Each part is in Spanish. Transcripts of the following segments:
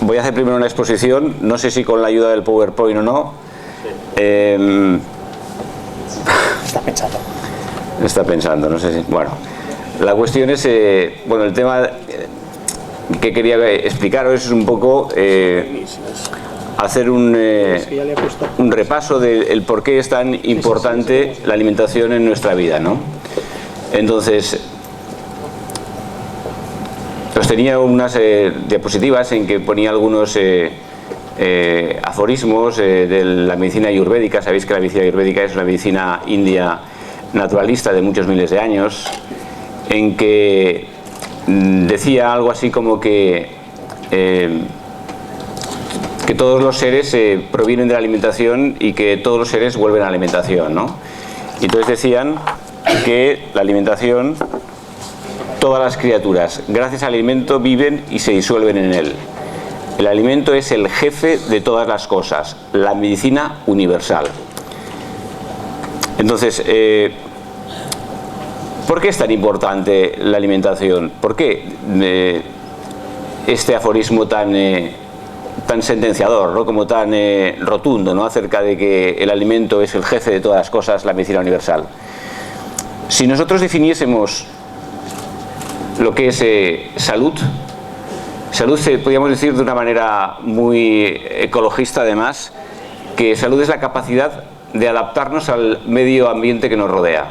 voy a hacer primero una exposición, no sé si con la ayuda del PowerPoint o no. Está pensando. Está pensando, no sé si... Bueno, la cuestión es... bueno, el tema que quería explicaros es un poco... hacer un repaso del por qué es tan importante la alimentación en nuestra vida, ¿no? Entonces, os tenía unas diapositivas en que ponía algunos aforismos de la medicina ayurvédica. Sabéis que la medicina ayurvédica es una medicina india naturalista de muchos miles de años, en que decía algo así como que todos los seres provienen de la alimentación y que todos los seres vuelven a la alimentación, ¿no? Y entonces decían que la alimentación, todas las criaturas, gracias al alimento, viven y se disuelven en él. El alimento es el jefe de todas las cosas, la medicina universal. Entonces, ¿por qué es tan importante la alimentación? ¿Por qué este aforismo tan sentenciador, ¿no? Como tan rotundo, ¿no? Acerca de que el alimento es el jefe de todas las cosas, la medicina universal? Si nosotros definiésemos lo que es salud, podríamos decir de una manera muy ecologista además, que salud es la capacidad de adaptarnos al medio ambiente que nos rodea.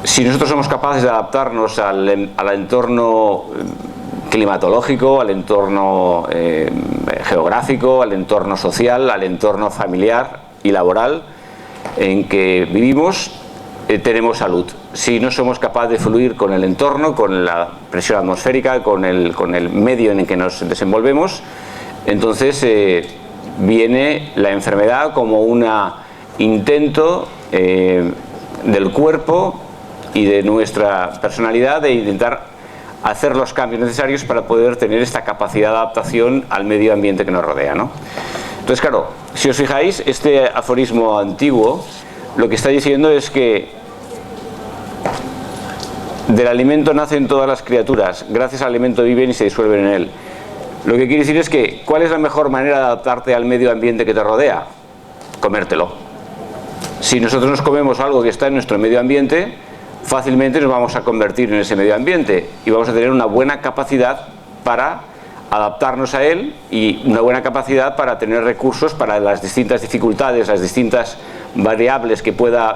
Si nosotros somos capaces de adaptarnos al entorno climatológico, al entorno geográfico, al entorno social, al entorno familiar y laboral en que vivimos, tenemos salud. Si no somos capaces de fluir con el entorno, con la presión atmosférica, con el medio en el que nos desenvolvemos, entonces viene la enfermedad como un intento del cuerpo y de nuestra personalidad de intentar hacer los cambios necesarios para poder tener esta capacidad de adaptación al medio ambiente que nos rodea, ¿no? Entonces, claro, si os fijáis, este aforismo antiguo lo que está diciendo es que del alimento nacen todas las criaturas, gracias al alimento viven y se disuelven en él. Lo que quiere decir es que, ¿cuál es la mejor manera de adaptarte al medio ambiente que te rodea? Comértelo. Si nosotros nos comemos algo que está en nuestro medio ambiente, fácilmente nos vamos a convertir en ese medio ambiente y vamos a tener una buena capacidad para adaptarnos a él y una buena capacidad para tener recursos para las distintas dificultades, las distintas variables que pueda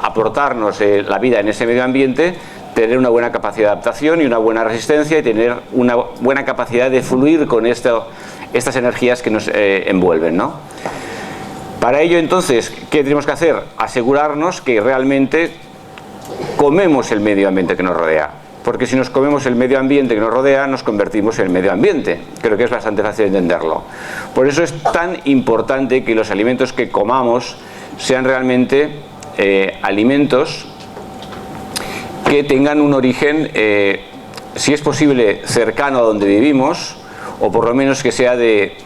aportarnos la vida en ese medio ambiente, tener una buena capacidad de adaptación y una buena resistencia y tener una buena capacidad de fluir con estas energías que nos envuelven, ¿no? Para ello, entonces, ¿qué tenemos que hacer? Asegurarnos que realmente comemos el medio ambiente que nos rodea, porque si nos comemos el medio ambiente que nos rodea, nos convertimos en el medio ambiente. Creo que es bastante fácil de entenderlo. Por eso es tan importante que los alimentos que comamos sean realmente alimentos que tengan un origen, si es posible, cercano a donde vivimos, o por lo menos que sea de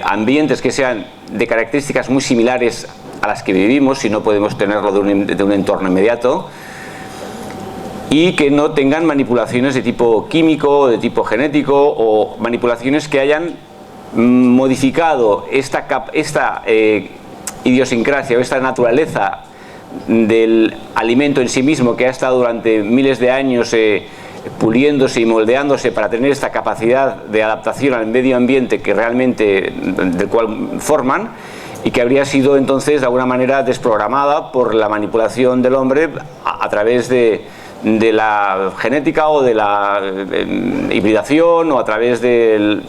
ambientes que sean de características muy similares a las que vivimos, si no podemos tenerlo de un entorno inmediato, y que no tengan manipulaciones de tipo químico, de tipo genético, o manipulaciones que hayan modificado esta idiosincrasia o esta naturaleza del alimento en sí mismo, que ha estado durante miles de años puliéndose y moldeándose para tener esta capacidad de adaptación al medio ambiente que realmente del cual forman, y que habría sido entonces de alguna manera desprogramada por la manipulación del hombre a través de la genética o de la hibridación o a través del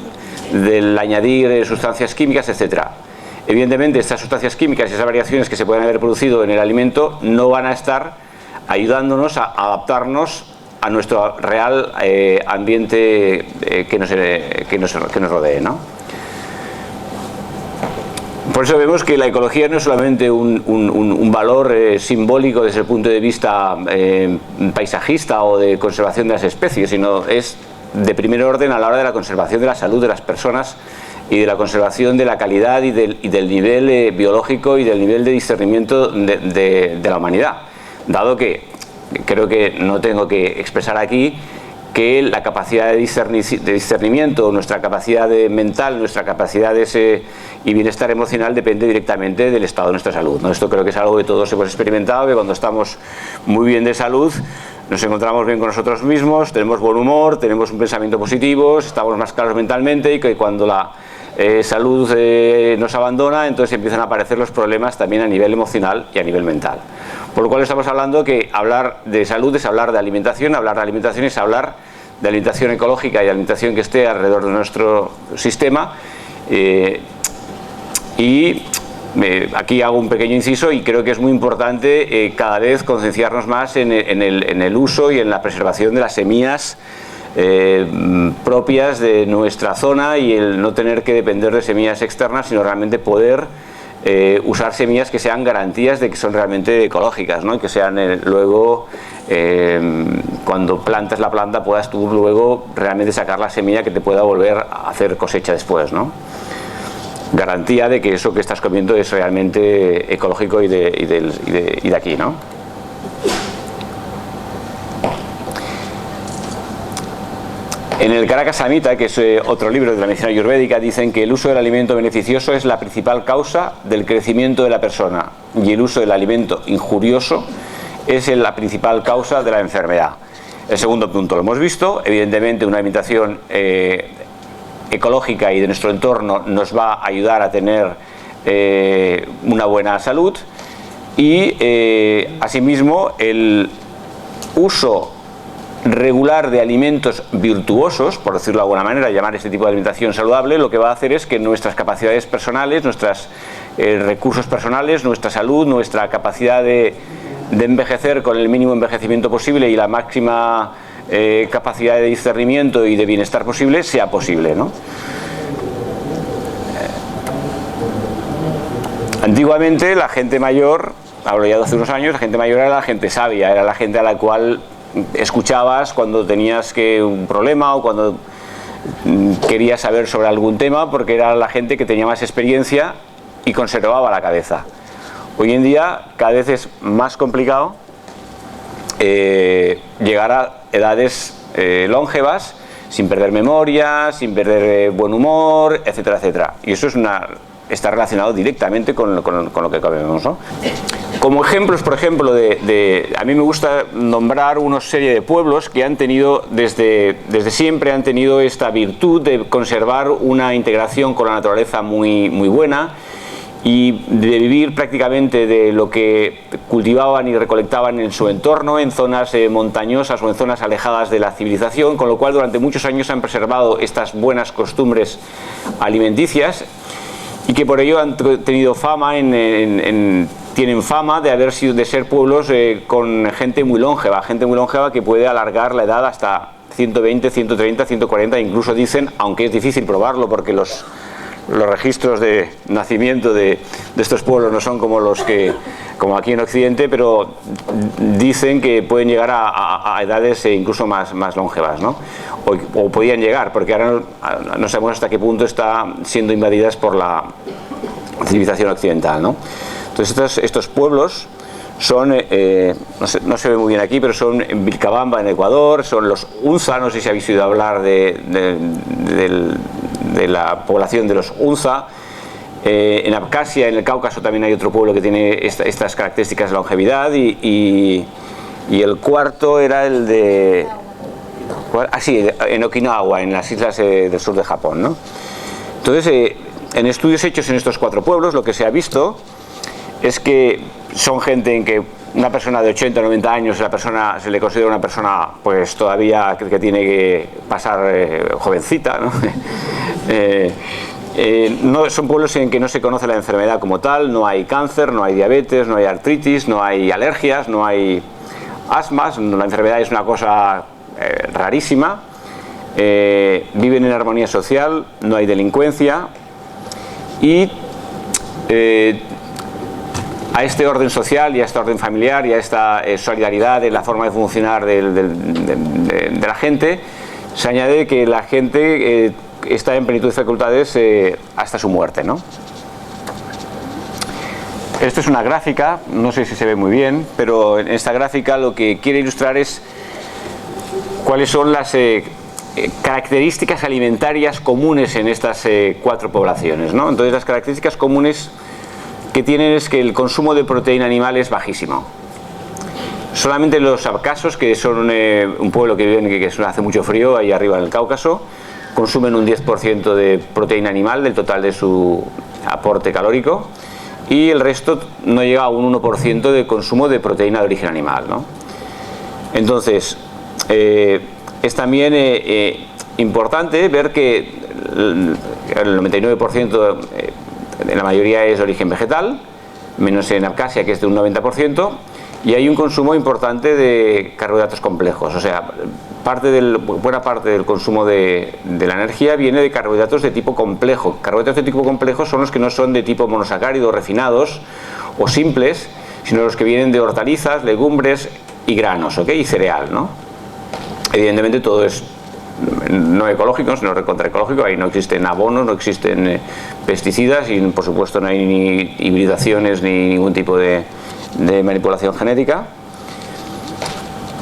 añadir sustancias químicas, etcétera. Evidentemente, estas sustancias químicas y esas variaciones que se pueden haber producido en el alimento no van a estar ayudándonos a adaptarnos a nuestro real ambiente que nos rodee, ¿no? Por eso vemos que la ecología no es solamente un valor simbólico desde el punto de vista paisajista o de conservación de las especies, sino es de primer orden a la hora de la conservación de la salud de las personas y de la conservación de la calidad y del nivel biológico y del nivel de discernimiento de la humanidad. Dado que creo que no tengo que expresar aquí que la capacidad de discernimiento, nuestra capacidad mental, nuestra capacidad y bienestar emocional depende directamente del estado de nuestra salud, ¿no? Esto creo que es algo que todos hemos experimentado, que cuando estamos muy bien de salud nos encontramos bien con nosotros mismos, tenemos buen humor, tenemos un pensamiento positivo, estamos más claros mentalmente, y que cuando la salud nos abandona, entonces empiezan a aparecer los problemas también a nivel emocional y a nivel mental. Por lo cual estamos hablando que hablar de salud es hablar de alimentación es hablar de alimentación ecológica y alimentación que esté alrededor de nuestro sistema. Aquí hago un pequeño inciso y creo que es muy importante cada vez concienciarnos más en el uso y en la preservación de las semillas propias de nuestra zona, y el no tener que depender de semillas externas, sino realmente poder usar semillas que sean garantías de que son realmente ecológicas, ¿no? Y que sean luego, cuando plantas la planta, puedas tú luego realmente sacar la semilla que te pueda volver a hacer cosecha después, ¿no? Garantía de que eso que estás comiendo es realmente ecológico y de aquí, ¿no? En el Karaka Samhita, que es otro libro de la medicina ayurvédica, dicen que el uso del alimento beneficioso es la principal causa del crecimiento de la persona, y el uso del alimento injurioso es la principal causa de la enfermedad. El segundo punto lo hemos visto. Evidentemente, una alimentación ecológica y de nuestro entorno nos va a ayudar a tener una buena salud, y asimismo el uso regular de alimentos virtuosos, por decirlo de alguna manera, llamar este tipo de alimentación saludable, lo que va a hacer es que nuestras capacidades personales, nuestros recursos personales, nuestra salud, nuestra capacidad de envejecer con el mínimo envejecimiento posible y la máxima capacidad de discernimiento y de bienestar posible, sea posible, ¿no? Antiguamente la gente mayor, hablo ya de hace unos años, la gente mayor era la gente sabia, era la gente a la cual escuchabas cuando tenías un problema o cuando querías saber sobre algún tema, porque era la gente que tenía más experiencia y conservaba la cabeza. Hoy en día cada vez es más complicado llegar a edades longevas sin perder memoria, sin perder buen humor, etcétera, etcétera. Y eso está relacionado directamente con lo que comemos, ¿no? Como ejemplos, por ejemplo, a mí me gusta nombrar una serie de pueblos que han tenido, desde siempre han tenido esta virtud de conservar una integración con la naturaleza muy, muy buena, y de vivir prácticamente de lo que cultivaban y recolectaban en su entorno, en zonas montañosas o en zonas alejadas de la civilización, con lo cual durante muchos años han preservado estas buenas costumbres alimenticias, y que por ello han tenido fama, tienen fama de ser pueblos con gente muy longeva que puede alargar la edad hasta 120, 130, 140, incluso dicen, aunque es difícil probarlo porque los registros de nacimiento de estos pueblos no son como aquí en Occidente, pero dicen que pueden llegar a edades incluso más longevas, ¿no? O podían llegar, porque ahora no sabemos hasta qué punto están siendo invadidas por la civilización occidental, ¿no? Entonces estos pueblos son, no se ve muy bien aquí, pero son en Vilcabamba, en Ecuador, son los Hunza, no sé si habéis oído hablar de la población de los Hunza. En Abjasia, en el Cáucaso, también hay otro pueblo que tiene estas características de longevidad, y el cuarto era el de... en Okinawa, en las islas del sur de Japón, ¿no? Entonces, en estudios hechos en estos cuatro pueblos, lo que se ha visto es que son gente en que una persona de 80 o 90 años se le considera una persona pues todavía que tiene que pasar jovencita, ¿no? Son pueblos en que no se conoce la enfermedad como tal, no hay cáncer, no hay diabetes, no hay artritis, no hay alergias, no hay asmas, la enfermedad es una cosa rarísima, viven en armonía social, no hay delincuencia, y a este orden social y a este orden familiar y a esta solidaridad en la forma de funcionar de la gente, se añade que la gente está en plenitud de facultades hasta su muerte, ¿no? Esto es una gráfica, no sé si se ve muy bien, pero en esta gráfica lo que quiere ilustrar es cuáles son las características alimentarias comunes en estas 4 poblaciones, ¿no? Entonces, las características comunes que tienen es que el consumo de proteína animal es bajísimo. Solamente los abcasos, que son un pueblo que viven, que hace mucho frío ahí arriba en el Cáucaso, consumen un 10% de proteína animal del total de su aporte calórico, y el resto no llega a un 1% de consumo de proteína de origen animal, ¿no? Entonces, es también importante ver que el 99% de la mayoría es de origen vegetal, menos en Abjasia, que es de un 90%, y hay un consumo importante de carbohidratos complejos. O sea, buena parte del consumo de la energía viene de carbohidratos de tipo complejo. Carbohidratos de tipo complejo son los que no son de tipo monosacárido, refinados o simples, sino los que vienen de hortalizas, legumbres y granos, ¿ok? Y cereal, ¿no? Evidentemente todo es no ecológico, sino recontraecológico. Ahí no existen abonos, no existen pesticidas y por supuesto no hay ni hibridaciones ni ningún tipo de manipulación genética.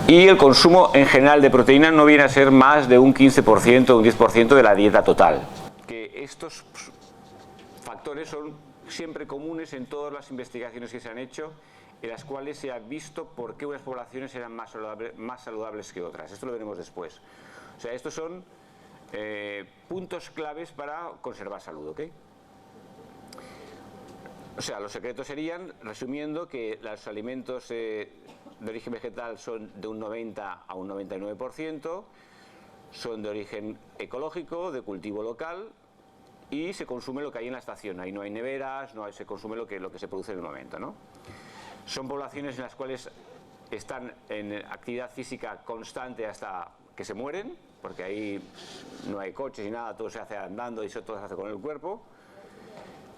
Y el consumo en general de proteína no viene a ser más de un 15% o un 10% de la dieta total. Que estos factores son siempre comunes en todas las investigaciones que se han hecho, en las cuales se ha visto por qué unas poblaciones eran más saludables que otras. Esto lo veremos después. O sea, estos son puntos claves para conservar salud, ¿ok? O sea, los secretos serían, resumiendo, que los alimentos de origen vegetal son de un 90 a un 99%, son de origen ecológico, de cultivo local, y se consume lo que hay en la estación. Ahí no hay neveras, se consume lo que se produce en el momento, ¿no? Son poblaciones en las cuales están en actividad física constante hasta que se mueren, porque ahí no hay coches ni nada, todo se hace andando y todo se hace con el cuerpo.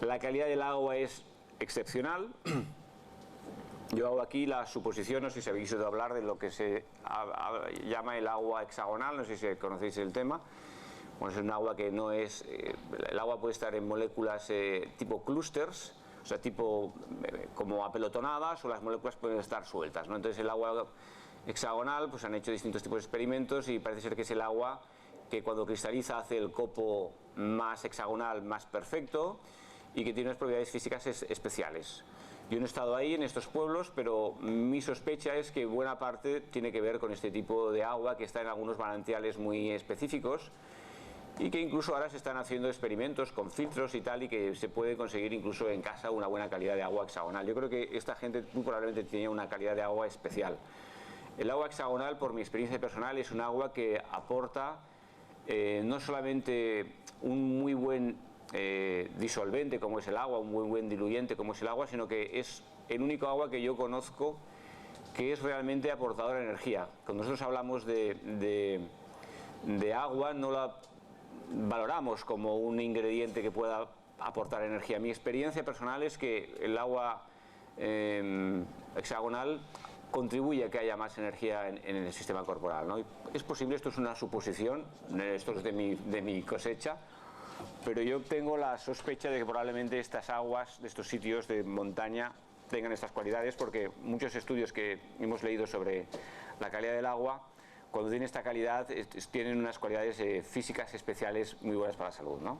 La calidad del agua es excepcional. Yo hago aquí la suposición, no sé si habéis oído hablar de lo que se llama el agua hexagonal, no sé si conocéis el tema. Bueno, es un agua que no es... el agua puede estar en moléculas tipo clústeres, o sea, tipo como apelotonadas, o las moléculas pueden estar sueltas, ¿no? Entonces el agua hexagonal, pues han hecho distintos tipos de experimentos y parece ser que es el agua que cuando cristaliza hace el copo más hexagonal, más perfecto, y que tiene unas propiedades físicas especiales. Yo no he estado ahí en estos pueblos, pero mi sospecha es que buena parte tiene que ver con este tipo de agua que está en algunos manantiales muy específicos, y que incluso ahora se están haciendo experimentos con filtros y tal, y que se puede conseguir incluso en casa una buena calidad de agua hexagonal. Yo creo que esta gente muy probablemente tenía una calidad de agua especial. El agua hexagonal, por mi experiencia personal, es un agua que aporta no solamente un muy buen disolvente como es el agua, un muy buen diluyente como es el agua, sino que es el único agua que yo conozco que es realmente aportadora de energía. Cuando nosotros hablamos de agua, no la valoramos como un ingrediente que pueda aportar energía. Mi experiencia personal es que el agua hexagonal contribuye a que haya más energía en el sistema corporal, ¿no? Es posible, esto es una suposición, esto es de mi cosecha, pero yo tengo la sospecha de que probablemente estas aguas de estos sitios de montaña tengan estas cualidades, porque muchos estudios que hemos leído sobre la calidad del agua, cuando tiene esta calidad, tienen unas cualidades físicas especiales muy buenas para la salud, ¿no?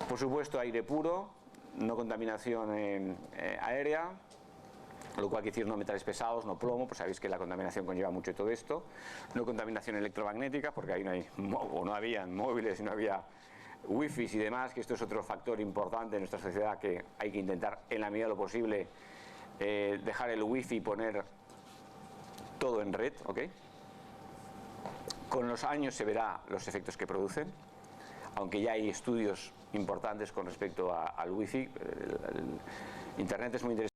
Por supuesto, aire puro, no contaminación aérea, lo cual quiere decir no metales pesados, no plomo, pues sabéis que la contaminación conlleva mucho todo esto. No contaminación electromagnética, porque ahí no había móviles y no había wifi y demás, que esto es otro factor importante en nuestra sociedad, que hay que intentar en la medida de lo posible dejar el wifi y poner todo en red, ¿ok? Con los años se verá los efectos que producen, aunque ya hay estudios importantes con respecto al wifi. El Internet es muy interesante.